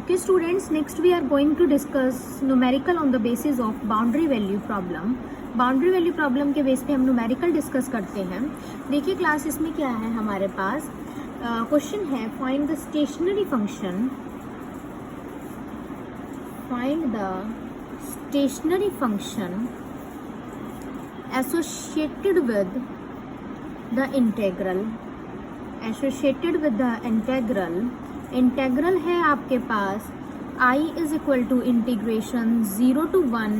Okay students, next we are going to discuss numerical on the basis of boundary value problem. Boundary value problem के base पे हम numerical discuss करते हैं. देखिए class इसमें क्या है हमारे पास. क्वेश्चन है find the stationary function. Find the stationary function associated with the integral. Associated with the integral. Integral है आपके पास I is equal to integration 0 to 1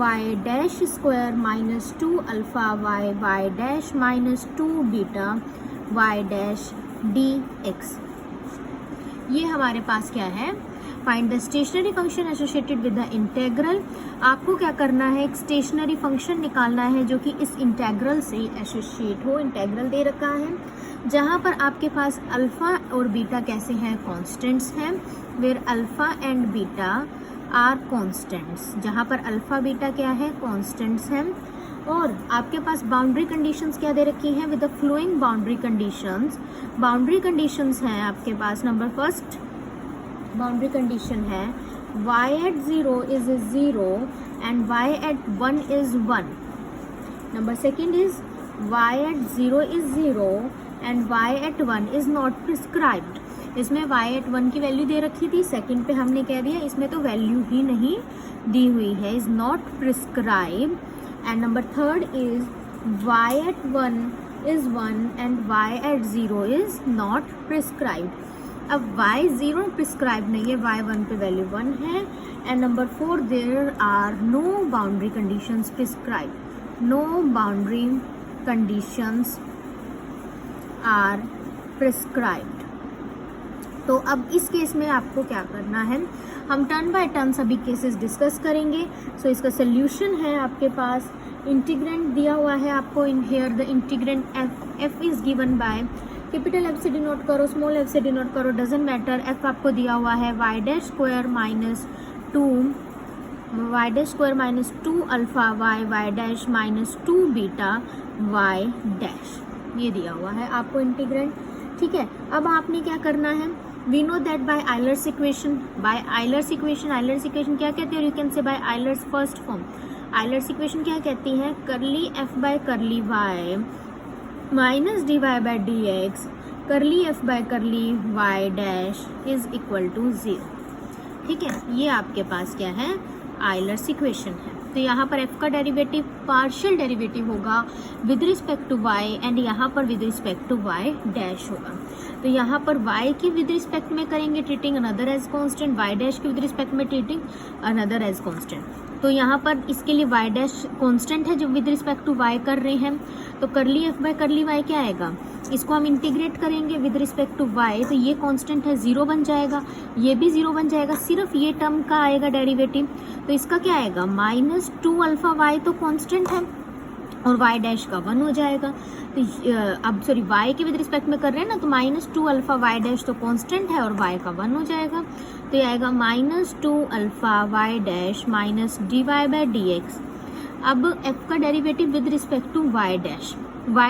y dash square minus 2 alpha y dash minus 2 beta y dash dx. ये हमारे पास क्या है. Find the stationary function associated with the integral. आपको क्या करना है, एक स्टेशनरी फंक्शन निकालना है जो कि इस इंटेग्रल से एसोसिएट हो. इंटेग्रल दे रखा है जहाँ पर आपके पास अल्फ़ा और बीटा कैसे हैं, कॉन्स्टेंट्स हैं. Where alpha and beta are constants. जहाँ पर अल्फ़ा बीटा क्या है, कॉन्स्टेंट्स हैं. और आपके पास बाउंड्री कंडीशंस क्या दे रखी हैं, with the flowing boundary conditions. Boundary conditions हैं आपके पास. नंबर फर्स्ट बाउंड्री कंडीशन है y at 0 is 0 and y at 1 is 1. Number second is y at 0 is 0 and y at 1 is not prescribed. इसमें y at 1 की value दे रखी थी, second पे हमने कह दिया इसमें तो वैल्यू ही नहीं दी हुई है, is not prescribe. And number third is y at 1 is 1 and y at 0 is not prescribed. अब y0 प्रिस्क्राइब नहीं है, y1 पे वैल्यू 1 है. And number 4 there are no boundary conditions prescribe. No boundary conditions are prescribed. तो अब इस case में आपको क्या करना है, हम टर्न बाय टर्न सभी केसेस डिस्कस करेंगे. सो इसका सोल्यूशन है आपके पास. इंटीग्रेंट दिया हुआ है आपको in here. The integrand f is given by capital F से डिनोट करो, स्मॉल एफ से डिनोट करो, डजेंट मैटर. एफ आपको दिया हुआ है y dash square minus 2 alpha y dash minus 2 beta y dash. ये दिया हुआ है आपको इंटीग्रेंट. ठीक है, अब आपने क्या करना है, we know that by Euler's equation. Euler's equation क्या कहती है, और you can say by Euler's first form. Euler's equation क्या कहती है, curly F by curly Y minus D Y by D X curly F by curly Y dash is equal to 0. ठीक है, ये आपके पास क्या है, आयलर्स इक्वेशन है. तो यहाँ पर f का डेरिवेटिव पार्शियल डेरिवेटिव होगा with respect to y and यहाँ पर with respect to y dash होगा. तो यहाँ पर y की विद रिस्पेक्ट में करेंगे treating another as constant, y dash की विद रिस्पेक्ट में ट्रीटिंग अनदर एज कांस्टेंट. तो यहाँ पर इसके लिए y डैश कांस्टेंट है जो विद रिस्पेक्ट टू y कर रहे हैं. तो करली f बाय करली y क्या आएगा, इसको हम इंटीग्रेट करेंगे विद रिस्पेक्ट टू y. तो ये कांस्टेंट है, 0 बन जाएगा, ये भी 0 बन जाएगा, सिर्फ ये टर्म का आएगा डेरिवेटिव. तो इसका क्या आएगा, माइनस 2 अल्फा y तो कांस्टेंट है और y डैश का 1 हो जाएगा. तो अब सॉरी y के विद रिस्पेक्ट में कर रहे हैं ना, तो माइनस 2 अल्फा y डैश तो कांस्टेंट है और y का 1 हो जाएगा. तो ये आएगा minus 2 alpha y dash minus D Y by D x. अब f का derivative with respect to y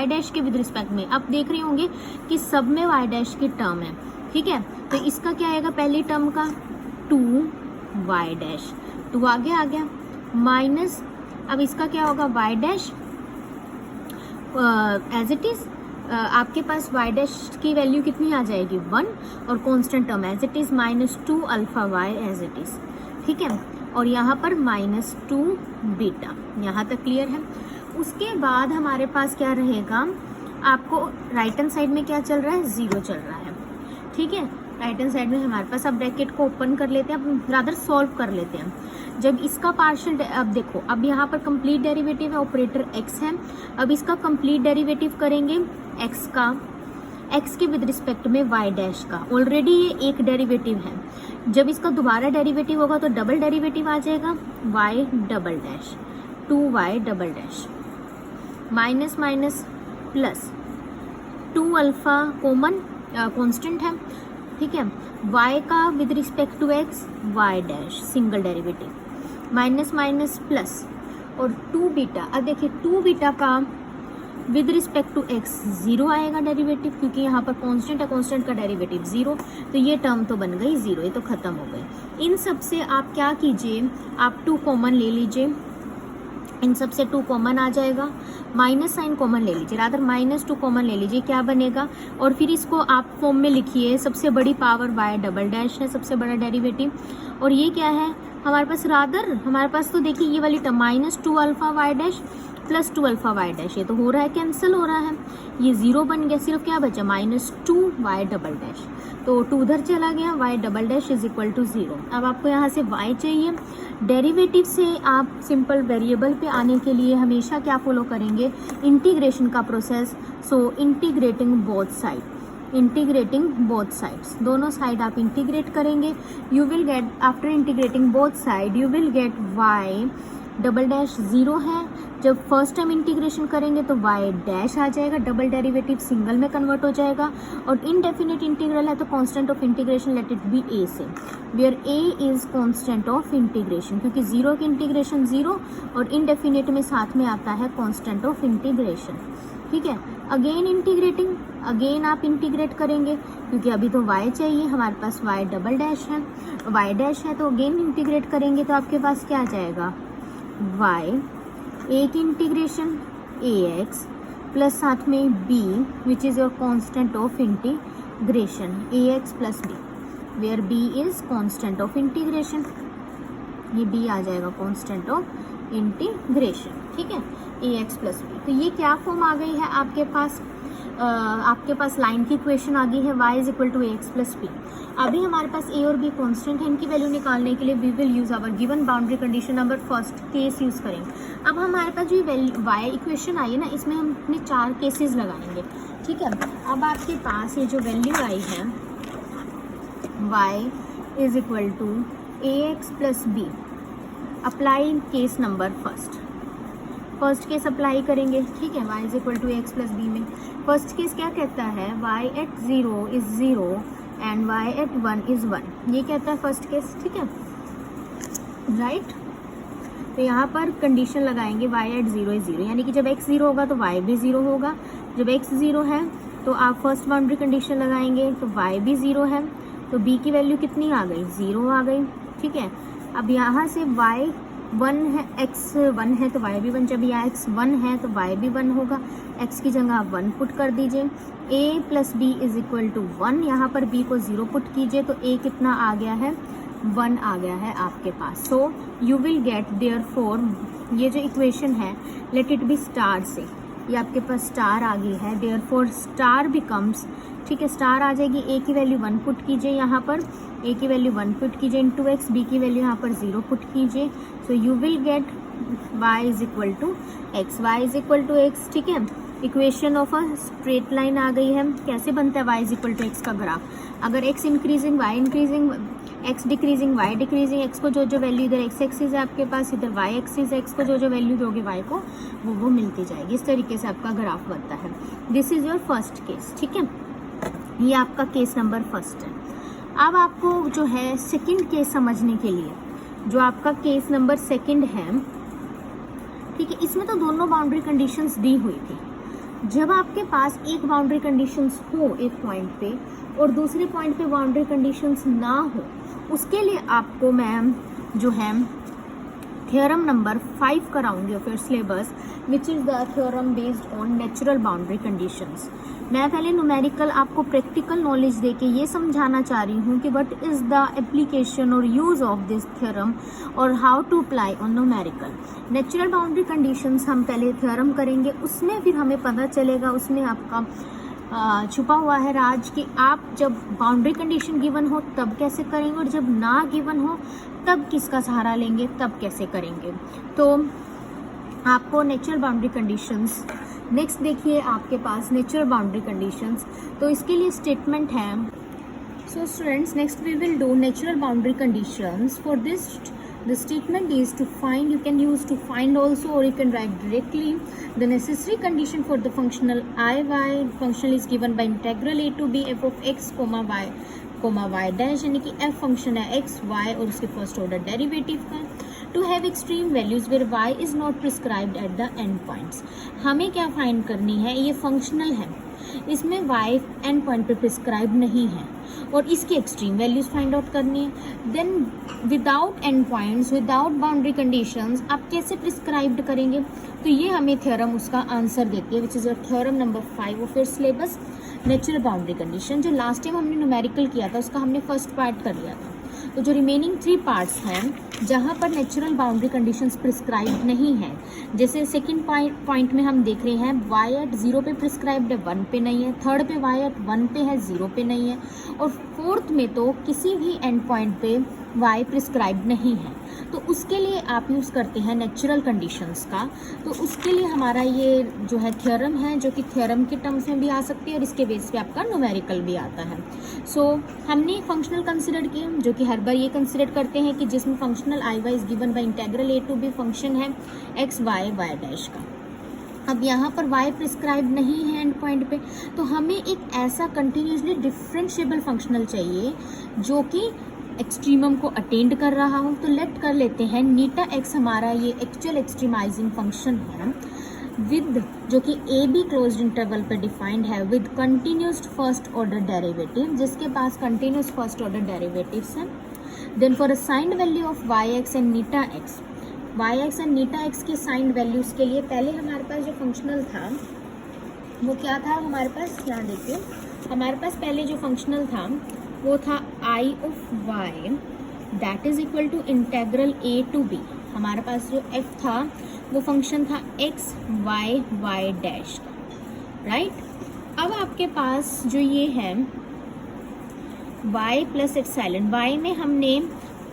dash के विद रिस्पेक्ट में. अब देख रहे होंगे कि सब में y डैश की टर्म है. ठीक है, तो इसका क्या आएगा, पहली टर्म का 2y डैश, 2 आगे आ गया माइनस. अब इसका क्या होगा, y dash as it is आपके पास y डैश की वैल्यू कितनी आ जाएगी, 1, और constant term as it is minus 2 alpha y as it is. ठीक है, और यहाँ पर माइनस 2 बीटा. यहाँ तक क्लियर है. उसके बाद हमारे पास क्या रहेगा, आपको राइट हैंड साइड में क्या चल रहा है, 0 चल रहा है. ठीक है, राइट हैंड साइड में हमारे पास, अब ब्रैकेट को ओपन कर लेते हैं, अब रादर सॉल्व कर लेते हैं. जब इसका पार्शियल, अब देखो अब यहाँ पर कंप्लीट डेरिवेटिव है, ऑपरेटर x है. अब इसका कंप्लीट डेरिवेटिव करेंगे x के विद रिस्पेक्ट में y डैश का. ऑलरेडी ये एक डेरिवेटिव है, जब इसका दोबारा डेरिवेटिव होगा तो डबल डेरिवेटिव आ जाएगा, y double dash 2y double dash minus minus plus 2 alpha common constant है. ठीक है, y का with respect to x y dash single derivative minus minus plus और 2 बीटा. अब देखिए 2 बीटा का with respect to x zero आएगा derivative, क्योंकि यहाँ पर कांस्टेंट है, कांस्टेंट का डेरिवेटिव जीरो, तो ये टर्म तो बन गई जीरो, ये तो खत्म हो गई। इन सब से आप क्या कीजिए, आप 2 कॉमन ले लीजिए, इन सब से 2 कॉमन आ जाएगा, माइनस साइन कॉमन ले लीजिए, रादर -2 कॉमन ले लीजिए, क्या बनेगा, और फिर इसको आप फॉर्म में लिखिए, सबसे बड़ी पावर y डबल डैश है, सबसे बड़ा डेरिवेटिव, और ये क्या है हमारे पास, रादर हमारे पास तो देखिए ये वाली term -2 alpha y dash plus 2 alpha y dash, ये तो हो रहा है, कैंसिल हो रहा है, ये जीरो बन गया, सिर्फ क्या बचा -2 y डबल डैश, तो 2 उधर चला गया, y double dash is equal to 0। अब आपको यहाँ से y चाहिए, डेरिवेटिव से आप सिंपल वेरिएबल पे आने के लिए हमेशा क्या फॉलो करेंगे, इंटीग्रेशन का process, so integrating both side, integrating both sides, दोनों साइड आप इंटीग्रेट करेंगे, you will gate, after integrating both side you will get y double dash zero है, जब फर्स्ट टाइम इंटीग्रेशन करेंगे तो y डैश आ जाएगा, डबल डेरिवेटिव सिंगल में कन्वर्ट हो जाएगा, और इनडेफिनिट इंटीग्रल है तो constant of integration let it be a से, where a is constant of integration, क्योंकि जीरो की इंटीग्रेशन जीरो और इनडेफिनिट में साथ में आता है कांस्टेंट ऑफ इंटीग्रेशन, ठीक है। अगेन इंटीग्रेटिंग, अगेन आप इंटीग्रेट करेंगे, क्योंकि अभी तो y चाहिए, हमारे पास y डबल डैश है, y डैश है, तो अगेन इंटीग्रेट करेंगे तो आपके पास क्या आ जाएगा, y a की इंटीग्रेशन ax प्लस साथ में b which is your constant of integration, ax plus b, where b is constant of integration, ये b आ जाएगा कांस्टेंट ऑफ इंटीग्रेशन, ठीक है, ax प्लस b। तो ये क्या फॉर्म आ गई है आपके पास लाइन की इक्वेशन आ गई है, y is equal to ax plus b। अभी हमारे पास a और b कांस्टेंट है, इनकी वैल्यू निकालने के लिए we will use our given boundary condition number first case use करेंगे। अब हमारे पास जो y इक्वेशन आई है ना, इसमें हम अपने 4 केसेस लगाएंगे, ठीक है। अब आपके पास ये जो वैल्यू आई है y is equal to ax plus b, apply case number first case apply करेंगे, ठीक है, y is equal to x plus b में फर्स्ट केस क्या कहता है, y at 0 is 0 and y at 1 is 1, ये कहता है फर्स्ट केस, ठीक है, राइट। तो यहाँ पर कंडीशन लगाएंगे y एट 0 इज 0, यानी कि जब x 0 होगा तो y भी 0 होगा, जब x 0 है तो आप फर्स्ट बाउंड्री कंडीशन लगाएंगे तो y भी 0 है, तो b की वैल्यू कितनी आ गई, 0 आ गई, ठीक है। अब यहाँ से y 1 है, x 1 है तो y भी 1, जब यहाँ x 1 है तो y भी 1 होगा, x की जगह आप 1 पुट कर दीजिए, a plus b is equal to 1, यहाँ पर b को 0 पुट कीजिए तो a कितना आ गया है, 1 आ गया है आपके पास। So you will get therefore, ये जो इक्वेशन है लेट इट बी स्टार से, ये आपके पास स्टार आ गई है, देयरफॉर स्टार बिकम्स, ठीक है, स्टार आ जाएगी, a की वैल्यू 1 पुट कीजिए, यहाँ पर a की वैल्यू 1 पुट कीजिए, इंटू x, b की वैल्यू यहाँ पर 0 पुट कीजिए, so you will get y is equal to x, y is equal to x, ठीक है। Equation of a straight line आ गई है, कैसे बनता है y is equal to x का ग्राफ, अगर x increasing y increasing, x decreasing y decreasing, x को जो जो वैल्यू इधर x एक्सिस है आपके पास, इधर y एक्सिस है, x को जो जो वैल्यू दोगे y को वो मिलती जाएगी, इस तरीके से आपका ग्राफ बनता है। This is your first case, ठीक है, ये आपका केस नंबर फर्स्ट है। अब आपको जो है सेकंड केस समझने के लिए, जो आपका केस नंबर सेकंड है, ठीक है, इसमें तो दोनों बाउंड्री कंडीशंस दी हुई थी। जब आपके पास एक बाउंड्री कंडीशंस हो एक पॉइंट पे और दूसरे पॉइंट पे बाउंड्री कंडीशंस ना हो, उसके लिए आपको मैं जो है थ्योरम नंबर 5 कराऊंगी of your syllabus, which is the theorem based on natural boundary conditions. मैं पहले न्यूमेरिकल आपको प्रैक्टिकल नॉलेज देके ये समझाना चाह रही हूँ कि व्हाट इज़ द एप्लीकेशन और यूज़ ऑफ दिस थ्योरम और how to apply on numerical. Natural boundary conditions हम पहले थ्योरम करेंगे, उसमें फिर हमें पता चलेगा, उसमें आपका छुपा हुआ है राज कि आप जब बाउंड्री कंडीशन गिवन हो तब कैसे करेंगे और जब ना गिवन हो तब किसका सहारा लेंगे, तब कैसे करेंगे। तो आपको नेचुरल बाउंड्री कंडीशंस, नेक्स्ट देखिए आपके पास नेचुरल बाउंड्री कंडीशंस, तो इसके लिए स्टेटमेंट है। So students, next we will do natural boundary conditions. For this the statement is to find, you can use to find also, or you can write directly the necessary condition for the functional I y. Functional is given by integral a to b f of x y dash, यानी कि f function है x y और उसके first order derivative का। To have extreme values where y is not prescribed at the end points. हमें क्या find करनी है, ये फंक्शनल है, इसमें y एंड पॉइंट पे प्रिस्क्राइब नहीं है और इसकी एक्सट्रीम वैल्यूज फाइंड आउट करनी है। Then without end points, without boundary conditions आप कैसे प्रिस्क्राइब्ड करेंगे? तो ये हमें थ्योरम उसका आंसर देती है, which is theorem number 5 of your syllabus, natural boundary condition. जो लास्ट टाइम हमने न्यूमेरिकल किया था उसका हमने फर्स्ट पार्ट कर लिया था। तो जो रिमेनिंग 3 पार्ट्स हैं जहाँ पर नेचुरल बाउंड्री कंडीशंस प्रिस्क्राइब्ड नहीं है, जैसे सेकंड पॉइंट में हम देख रहे हैं y एट 0 पे प्रिस्क्राइब्ड है, 1 पे नहीं है, थर्ड पे y एट 1 पे है, 0 पे नहीं है, और फोर्थ में तो किसी भी एंड पॉइंट पे y प्रिस्क्राइब्ड नहीं है। तो उसके लिए आप यूज़ करते हैं नेचुरल कंडीशंस का। तो उसके लिए हमारा ये जो है थ्योरम है, जो कि थ्योरम के टर्म्स में भी आ सकती है और इसके बेस पे आपका न्यूमेरिकल भी आता है। सो हमने फंक्शनल कंसिडर किया, जो कि हर बार ये कंसिडर करते हैं कि जिसमें functional I y is given by integral A to b function है एक्स वाई वाई डैश का। अब यहाँ पर y प्रिस्क्राइब नहीं है एंड पॉइंट पे, तो हमें एक ऐसा कंटिन्यूसली डिफरेंशिएबल फंक्शनल चाहिए जो कि एक्सट्रीमम को अटेंड कर रहा हो। तो लेट कर लेते हैं नीटा एक्स हमारा ये एक्चुअल एक्सट्रीमाइजिंग फंक्शन है विद, जो कि ए बी क्लोज्ड इंटरवल पे डिफाइंड है with continuous first order derivative, जिसके पास कंटिन्यूस फर्स्ट ऑर्डर डेरिवेटिव्स हैं। Then for assigned value of y x and eta x, y x and eta x के signed values के लिए पहले हमारे पास जो फंक्शनल था वो क्या था, हमारे पास यहाँ देखिए, हमारे पास पहले जो फंक्शनल था वो था I of Y that is equal to integral A to B. हमारे पास जो एफ था वो फंक्शन था X Y Y dash, right. अब आपके पास जो ये है y प्लस एप्सिलॉन, y में हमने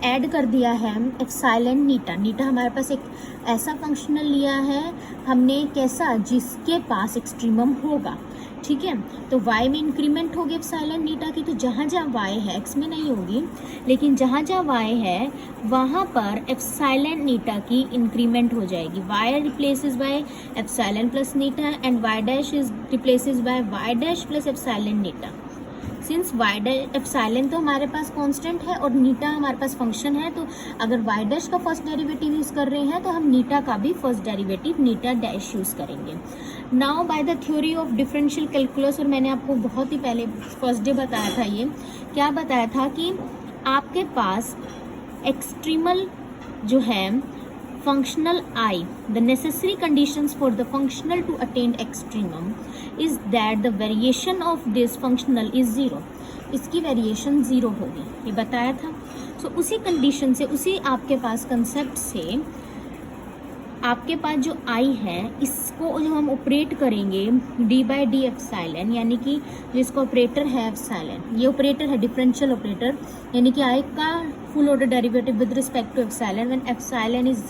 ऐड कर दिया है एप्सिलॉन नीटा। नीटा हमारे पास एक ऐसा फंक्शनल लिया है हमने, कैसा, जिसके पास एक्सट्रीमम होगा, ठीक है। तो y में इंक्रीमेंट होगी एप्सिलॉन नीटा की, तो जहाँ जहाँ y है, x में नहीं होगी, लेकिन जहाँ जहाँ y है वहाँ पर एप्सिलॉन नीटा की इंक्रीमेंट हो जाएगी। y replaces by epsilon plus eta and y dash is replaces by y dash plus epsilon eta. Since y dash epsilon तो हमारे पास कांस्टेंट है और नीटा हमारे पास फंक्शन है, तो अगर y डैश का फर्स्ट डेरिवेटिव यूज़ कर रहे हैं तो हम नीटा का भी फर्स्ट डेरिवेटिव नीटा डैश यूज़ करेंगे। Now by the theory of differential calculus, और मैंने आपको बहुत ही पहले फर्स्ट डे बताया था, ये क्या बताया था कि आपके पास एक्सट्रीमल जो है functional I, the necessary conditions for the functional to attain extremum is that the variation of this functional is 0. इसकी वेरिएशन 0 होगी, ये बताया था। सो उसी कंडीशन से, उसी आपके पास कंसेप्ट से आपके पास जो I है इसको जो हम ऑपरेट करेंगे d बाई डी एप्सिलॉन, यानी कि जिसका ऑपरेटर है एप्सिलॉन, ये ऑपरेटर है डिफरेंशियल ऑपरेटर, यानी कि I का full order derivative with respect to epsilon when epsilon is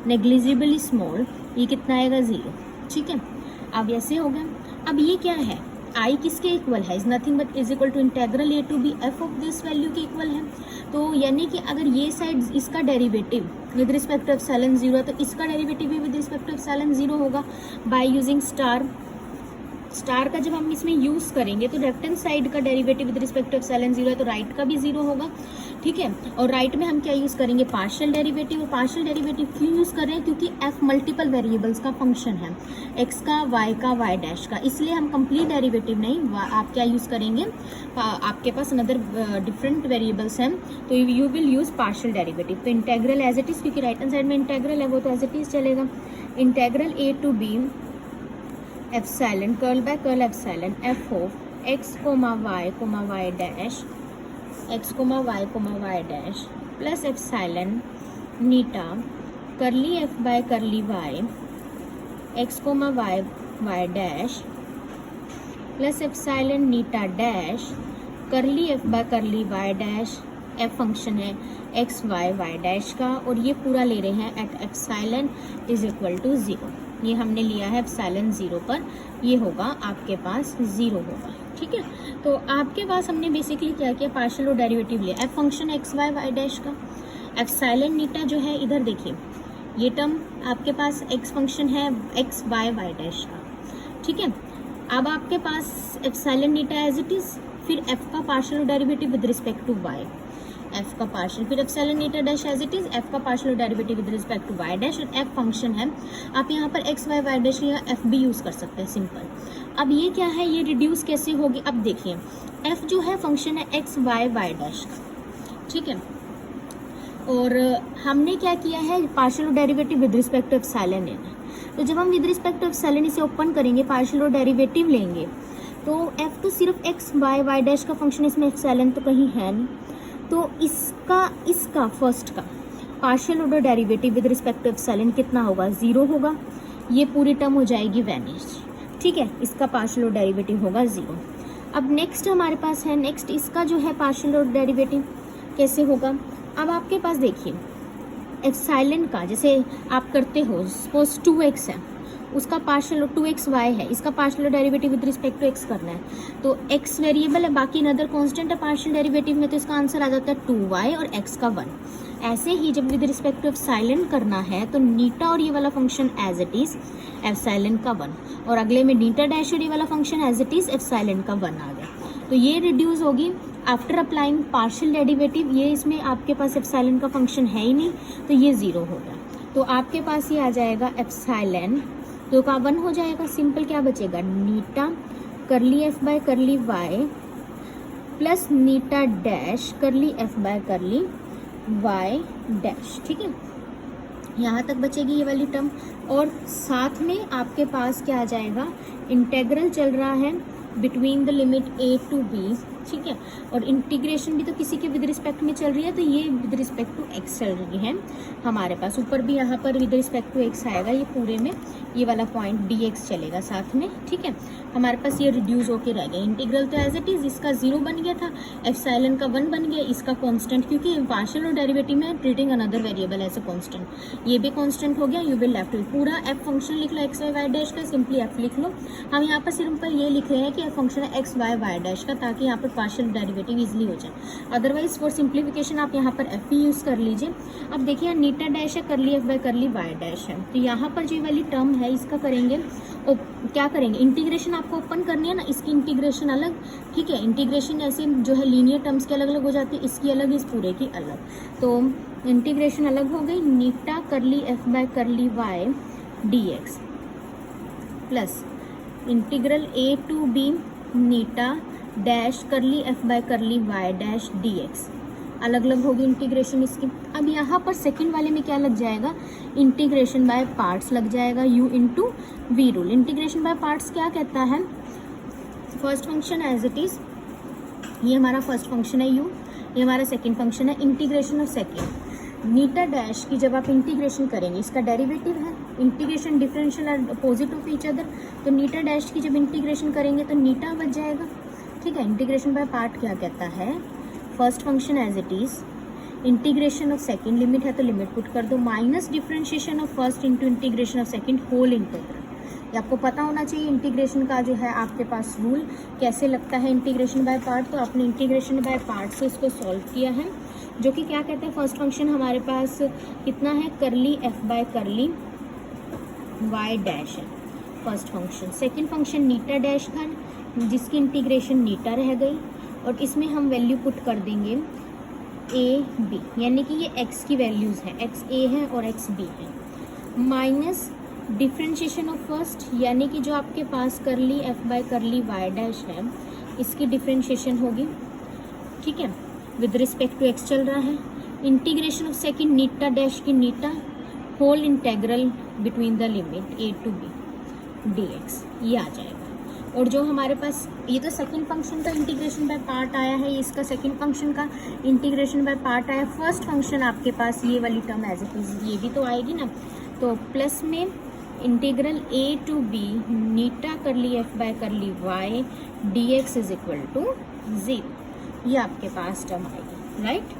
negligibly small, ये कितना आएगा 0, ठीक है। अब ऐसे हो गया। अब ये क्या है, I किसके इक्वल है, is nothing but is equal to integral A to b f of this value के इक्वल है। तो यानी कि अगर ये साइड इसका derivative with respect to epsilon 0 है तो इसका डेरिवेटिव भी विद रिस्पेक्ट टू एप्सिलॉन 0 होगा बाय यूजिंग स्टार। स्टार का जब हम इसमें यूज़ करेंगे तो लेफ्ट हैंड साइड का derivative with respect to epsilon 0 है तो राइट का भी 0 होगा, ठीक है। और राइट में हम क्या यूज़ करेंगे, पार्शियल डेरिवेटिव। और पार्शियल डेरिवेटिव क्यों यूज़ कर रहे हैं, क्योंकि f मल्टीपल वेरिएबल्स का फंक्शन है, x का, y का, y डैश का, इसलिए हम कंप्लीट डेरिवेटिव नहीं, आप क्या यूज़ करेंगे, आपके पास अनदर डिफरेंट वेरिएबल्स हैं तो you will use partial derivative. तो इंटेग्रल एज इट इज़, क्योंकि राइट हैंड साइड में इंटेग्रल है वो तो एज इट इज़ चलेगा। Integral A to B epsilon curl by curl epsilon F of X comma Y dash, X comma Y dash plus epsilon eta curly F by curly Y X comma Y dash plus epsilon eta dash curly F by curly Y dash, F function है x Y dash का, और ये पूरा ले रहे हैं at epsilon is equal to 0। ये हमने लिया है एप्सिलॉन 0 पर, ये होगा आपके पास 0 होगा, ठीक है। तो आपके पास हमने बेसिकली क्या किया, पार्शियल और डेरिवेटिव लिया, F function X Y dash का, एप्सिलॉन नीटा जो है इधर देखिए, ये टर्म आपके पास एक्स फंक्शन है एक्स वाई डैश का, ठीक है। अब आपके पास epsilon eta as it is, फिर एफ का partial derivative with respect to Y, F का पार्शियल, फिर epsilon eta dash as it is, F का partial derivative with respect to Y dash, और एफ फंक्शन है, आप यहाँ पर एक्स वाई वाई डैश या एफ भी यूज़ कर सकते हैं, सिंपल। अब ये क्या है, ये रिड्यूस कैसे होगी, अब देखिए एफ जो है फंक्शन है एक्स वाई वाई डैश का, ठीक है, और हमने क्या किया है, partial derivative with respect to epsilon लेना है। तो जब हम विद रिस्पेक्ट टू एप्सिलॉन इसे ओपन करेंगे, पार्शियल डेरिवेटिव लेंगे, तो एफ तो सिर्फ एक्स वाई वाई डैश का फंक्शन, इसमें एप्सिलॉन तो कहीं है नहीं, तो इसका फर्स्ट का partial order derivative with respect to epsilon कितना होगा, 0 होगा, ये पूरी टर्म हो जाएगी वैनिश, ठीक है, इसका पार्शियल ऑर्डर डेरिवेटिव होगा 0। अब नेक्स्ट हमारे पास है, नेक्स्ट इसका जो है पार्शियल ऑर्डर डेरिवेटिव कैसे होगा, अब आपके पास देखिए एप्सिलॉन का जैसे आप करते हो, सपोज 2x है, उसका पार्शियल 2xy है, इसका partial derivative with respect to x करना है, तो x वेरिएबल है, बाकी अनदर कांस्टेंट है पार्शियल डेरिवेटिव में, तो इसका आंसर आ जाता है 2y और x का 1। ऐसे ही जब विद रिस्पेक्ट टू एप्सिलॉन करना है तो नीटा और ये वाला function as it is epsilon का 1, और अगले में नीटा डैश और ये वाला function as it is epsilon का 1 आ गया, तो ये रिड्यूस होगी आफ्टर अप्लाइंग पार्शियल डेरिवेटिव। ये इसमें आपके पास एप्सिलॉन का फंक्शन है ही नहीं, तो ये 0 हो गया, तो आपके पास ये आ जाएगा एप्सिलॉन, तो का 1 हो जाएगा, सिंपल क्या बचेगा, eta curly F by curly Y plus eta dash curly F by curly Y dash, ठीक है, यहाँ तक बचेगी ये वाली टर्म, और साथ में आपके पास क्या आ जाएगा, इंटेग्रल चल रहा है between the limit a to b, ठीक है, और इंटीग्रेशन भी तो किसी के विद रिस्पेक्ट में चल रही है, तो ये विद रिस्पेक्ट टू x चल रही है हमारे पास, ऊपर भी यहाँ पर विद रिस्पेक्ट टू x आएगा, ये पूरे में ये वाला पॉइंट dx चलेगा साथ में, ठीक है, हमारे पास ये रिड्यूस होके रह गया, इंटीग्रल तो एज इट इज, इसका 0 बन गया था, एप्सिलॉन का 1 बन गया, इसका कांस्टेंट, क्योंकि पार्शियल और डेरिवेटिव में treating another variable as a constant, ये भी कांस्टेंट हो गया, यू विल लेफ्ट विद पूरा एफ फंक्शन लिख लो एक्स वाई वाई डैश का, सिंपली एफ लिख लो। हम यहाँ पर सिंपल ये लिख रहे हैं कि एफ फंक्शन है एक्स वाई वाई डैश का, ताकि यहाँ पर पार्शियल डेरिवेटिव इजीली हो जाए, अदरवाइज फॉर सिंप्लीफिकेशन आप यहाँ पर एफ ही यूज़ कर लीजिए। अब देखिए नीटा डैश है, curly F by curly Y dash है, तो यहाँ पर जो वाली टर्म है इसका करेंगे क्या करेंगे, इंटीग्रेशन आपको ओपन करनी है ना, इसकी इंटीग्रेशन अलग, ठीक है, इंटीग्रेशन ऐसे जो है लीनियर टर्म्स की अलग अलग हो जाती है, इसकी अलग, इस पूरे की अलग, तो इंटीग्रेशन अलग हो गई, eta curly F by curly Y D X plus integral A to B eta dash curly F by curly Y dash D X, अलग अलग होगी इंटीग्रेशन इसकी। अब यहाँ पर सेकंड वाले में क्या लग जाएगा, इंटीग्रेशन बाय पार्ट्स लग जाएगा, u into v rule. Integration by parts क्या कहता है, first function as it is, ये हमारा फर्स्ट फंक्शन है u, ये हमारा सेकंड फंक्शन है, integration of second eta dash की जब आप इंटीग्रेशन करेंगे, इसका डेरिवेटिव है, इंटीग्रेशन डिफरेंशियल और अपोजिट ऑफ ईच अदर, तो नीटा डैश की जब इंटीग्रेशन करेंगे तो नीटा बच जाएगा, ठीक है। इंटीग्रेशन बाय पार्ट क्या कहता है, first function as it is, integration of second, limit है तो लिमिट पुट कर दो, minus differentiation of first into integration of second whole integral. ये आपको पता होना चाहिए इंटीग्रेशन का जो है आपके पास रूल कैसे लगता है इंटीग्रेशन बाय पार्ट, तो आपने इंटीग्रेशन बाय पार्ट से इसको सॉल्व किया है, जो कि क्या कहते हैं, फर्स्ट फंक्शन हमारे पास कितना है, curly F by curly Y dash है first function, second function eta dash था जिसकी इंटीग्रेशन नीटा रह गई, और इसमें हम वैल्यू पुट कर देंगे ए बी, यानी कि ये x की वैल्यूज़ हैं, x a है और x b है, माइनस डिफ्रेंशिएशन ऑफ फर्स्ट, यानी कि जो आपके पास करली f by curly y dash है इसकी डिफ्रेंशिएशन होगी, ठीक है, विद रिस्पेक्ट टू x चल रहा है, integration of second eta dash की eta whole integral between the limit a to b dx, ये आ जाएगा। और जो हमारे पास ये तो सेकंड फंक्शन का इंटीग्रेशन बाय पार्ट आया है, इसका सेकंड फंक्शन का इंटीग्रेशन बाय पार्ट आया, फर्स्ट फंक्शन आपके पास ये वाली टर्म एज इट इज ये भी तो आएगी ना, तो प्लस में integral a to b eta curly f by curly y dx is equal to 0, ये आपके पास टर्म आएगी, राइट,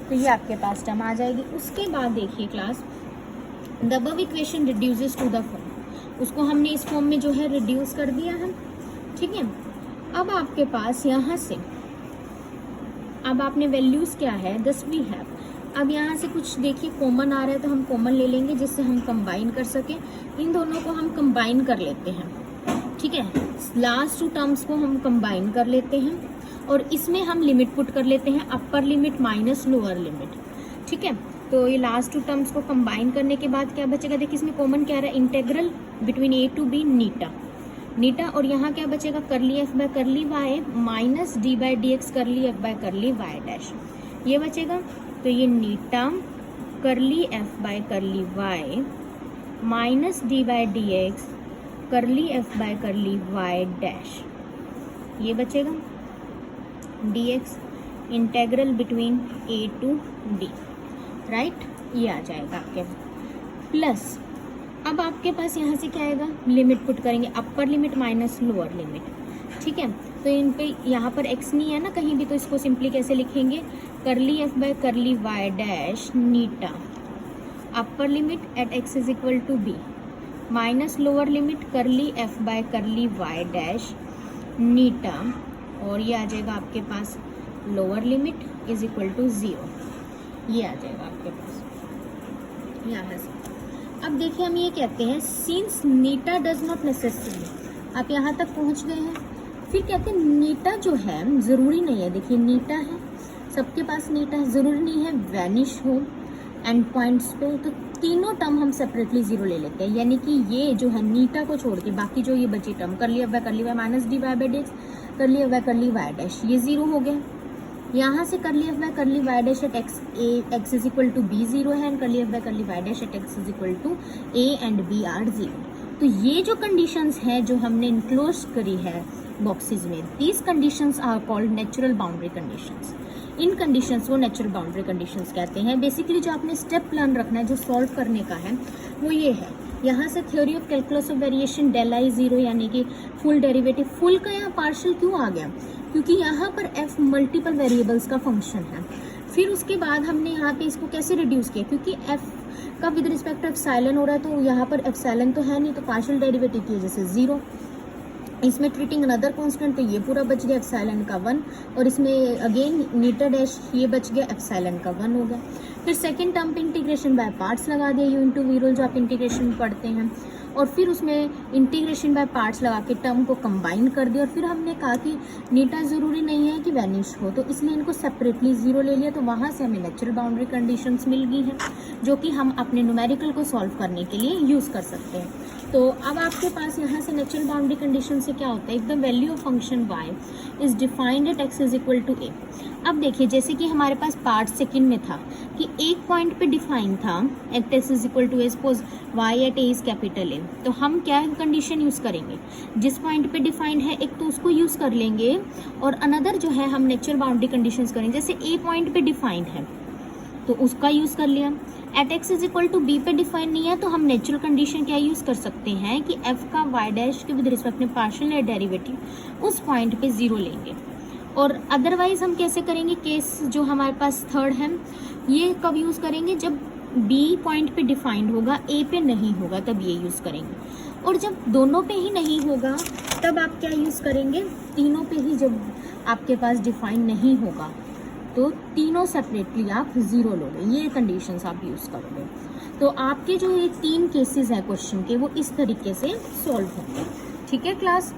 तो ये आपके पास टर्म आ जाएगी। उसके बाद देखिए class, the above equation reduces to the form, उसको हमने इस फॉर्म में जो है रिड्यूस कर दिया है, ठीक है। अब आपके पास यहाँ से अब आपने वैल्यूज़ क्या है, 10 वी हैव, अब यहाँ से कुछ देखिए कॉमन आ रहा है तो हम कॉमन ले लेंगे जिससे हम कंबाइन कर सकें, इन दोनों को हम कंबाइन कर लेते हैं, ठीक है, लास्ट टू टर्म्स को हम कंबाइन कर लेते हैं, और इसमें हम लिमिट पुट कर लेते हैं, upper limit minus lower limit, ठीक है। तो ये लास्ट टू टर्म्स को कंबाइन करने के बाद क्या बचेगा, देखिए इसमें कॉमन क्या रहा है, integral between a to b eta, और यहाँ क्या बचेगा, curly F by curly Y minus D by D X curly F by curly Y dash, ये बचेगा। तो ये eta curly F by curly Y minus D by D X curly F by curly Y dash, ये बचेगा D X integral between a to b, right, ये आ जाएगा आपके प्लस। अब आपके पास यहाँ से क्या आएगा, लिमिट पुट करेंगे, upper limit minus lower limit, ठीक है। तो इन पे यहाँ पर x नहीं है ना कहीं भी, तो इसको सिंपली कैसे लिखेंगे, curly F by curly Y dash eta upper limit at x is equal to b minus lower limit curly F by curly Y dash eta, और ये आ जाएगा आपके पास lower limit is equal to 0, ये आ जाएगा आपके पास यहाँ से। अब देखिए हम ये कहते हैं since Neeta does not necessary, आप यहाँ तक पहुँच गए हैं, फिर कहते हैं नीटा जो है ज़रूरी नहीं है, देखिए नीटा है, सबके पास नीटा है, ज़रूरी नहीं है वैनिश हो एंड पॉइंट्स पे, तो तीनों टर्म हम सेपरेटली 0 ले लेते हैं, यानी कि ये जो है नीटा को छोड़ के बाकी जो ये बची टर्म कर लिया minus D y by D x कर लिया वाई डैश, ये 0 हो गया। यहाँ से कर लिया y dash at x is equal to b 0 है, एंड कर लिया y dash at x is equal to a and b are 0। तो ये जो कंडीशंस हैं जो हमने इनक्लोज करी है बॉक्सेस में, these conditions are called natural boundary conditions. इन कंडीशंस को नेचुरल बाउंड्री कंडीशंस कहते हैं। बेसिकली जो आपने स्टेप प्लान रखना है, जो सॉल्व करने का है, वो ये है, यहाँ से theory of calculus of variation del I 0 यानी कि फुल डेरिवेटिव, फुल का यहाँ पार्शियल क्यों आ गया, क्योंकि यहाँ पर f मल्टीपल वेरिएबल्स का फंक्शन है। फिर उसके बाद हमने यहाँ पे इसको कैसे रिड्यूस किया, क्योंकि f का विद रिस्पेक्ट ऑफ एप्सिलॉन हो रहा है, तो यहाँ पर एप्सिलॉन तो है नहीं, तो पार्शियल डेरिवेटिव की वजह से 0, इसमें ट्रीटिंग अनदर कांस्टेंट, तो ये पूरा बच गया एप्सिलॉन का 1, और इसमें अगेन नीटा डैश ये बच गया, एप्सिलॉन का 1 हो गया। फिर सेकंड टर्म पे इंटीग्रेशन बाय पार्ट्स लगा दिया, यू इंटू वी रूल जो आप इंटीग्रेशन में पढ़ते हैं, और फिर उसमें इंटीग्रेशन बाय पार्ट्स लगा के टर्म को कंबाइन कर दिया, और फिर हमने कहा कि नीटा ज़रूरी नहीं है कि वैनिश हो, तो इसलिए इनको सेपरेटली 0 ले लिया, तो वहाँ से हमें नेचुरल बाउंड्री कंडीशंस मिल गई हैं जो कि हम अपने न्यूमेरिकल को सॉल्व करने के लिए यूज़ कर सकते हैं। तो अब आपके पास यहाँ से नेचुरल बाउंड्री कंडीशन से क्या होता है, if the value of function y is defined at x is equal to a। अब देखिए जैसे कि हमारे पास पार्ट सेकंड में था कि एक पॉइंट पे डिफाइन था at x is equal to a, suppose y at a is capital A, तो हम क्या कंडीशन यूज़ करेंगे, जिस पॉइंट पे डिफाइंड है एक तो उसको यूज़ कर लेंगे, और अनदर जो है हम नेचुरल बाउंड्री कंडीशंस करेंगे। जैसे a पॉइंट पे डिफाइंड है तो उसका यूज़ कर लिया, at x is equal to b पे डिफाइन नहीं है, तो हम नेचुरल कंडीशन क्या यूज़ कर सकते हैं कि f का y डैश के विद रिस्पेक्ट में पार्शियल डेरिवेटिव उस पॉइंट पे 0 लेंगे। और अदरवाइज हम कैसे करेंगे, केस जो हमारे पास थर्ड है, ये कब यूज़ करेंगे, जब b पॉइंट पे डिफाइंड होगा, a पे नहीं होगा, तब ये यूज़ करेंगे। और जब दोनों पे ही नहीं होगा तब आप क्या यूज़ करेंगे, तीनों पे ही जब आपके पास डिफाइन नहीं होगा तो तीनों सेपरेटली आप 0 लोगे, ये कंडीशंस आप यूज़ करोगे। तो आपके जो ये 3 केसेस हैं क्वेश्चन के, वो इस तरीके से सॉल्व होंगे। ठीक है क्लास।